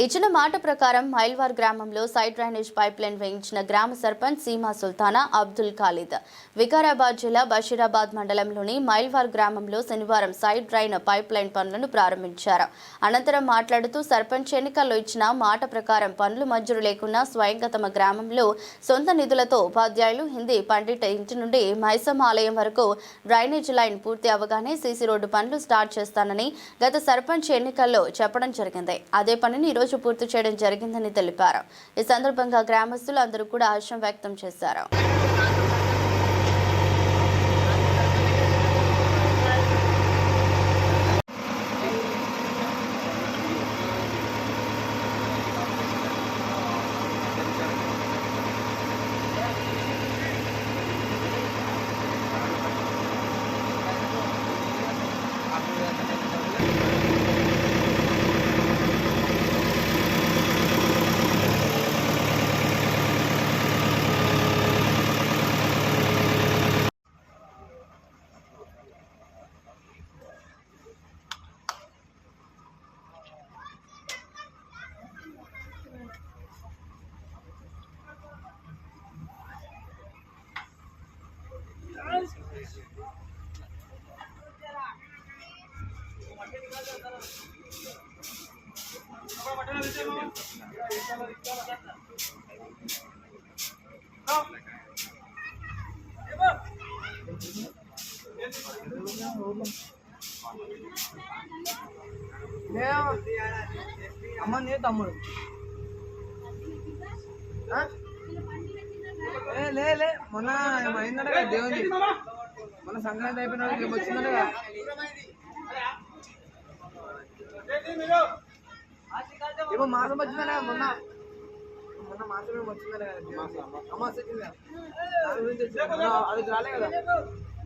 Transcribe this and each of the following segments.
ఇచ్చిన మాట ప్రకారం మైల్వార్ గ్రామంలో సైడ్ డ్రైనేజ్ పైప్ లైన్ వేయించిన గ్రామ సర్పంచ్ సీమా సుల్తానా అబ్దుల్ ఖాలిద్. వికారాబాద్ జిల్లా బషీరాబాద్ మండలంలోని మైల్వార్ గ్రామంలో శనివారం సైడ్ డ్రైన్ పైప్ లైన్ పనులను ప్రారంభించారు. అనంతరం మాట్లాడుతూ సర్పంచ్ ఎన్నికల్లో ఇచ్చిన మాట ప్రకారం పనులు మంజూరు లేకున్నా స్వయంగా తమ గ్రామంలో సొంత నిధులతో ఉపాధ్యాయులు హిందీ పండిట్ ఇంటి నుండి మైసమ్మ ఆలయం వరకు డ్రైనేజ్ లైన్ పూర్తి అవగానే సీసీ రోడ్డు పనులు స్టార్ట్ చేస్తానని గత సర్పంచ్ ఎన్నికల్లో చెప్పడం జరిగింది. అదే పనిని రోజు పూర్తి చేయడం జరిగిందని తెలిపారు. ఈ సందర్భంగా గ్రామస్తులు అందరూ కూడా హర్షం వ్యక్తం చేశారు. అమ్మ నీ తమ్ముడు లే మొన్న అయిందట దేవుని మొన్న సంక్రాంతి అయిపోయిన రేపు వచ్చిందట. ఏమో మాసం వచ్చిందట మొన్న మాసం ఏమో వచ్చిందట కదా అమాస వచ్చింది దాని గురించి వచ్చింది. అది రాలే కదా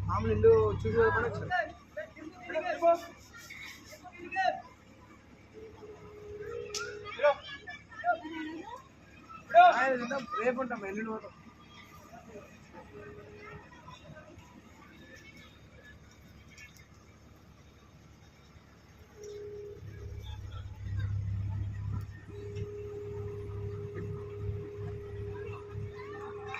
మామూలు ఇల్లు చూసి వచ్చింది. రేపు ఉంటాం ఎల్లుండి పోతాం.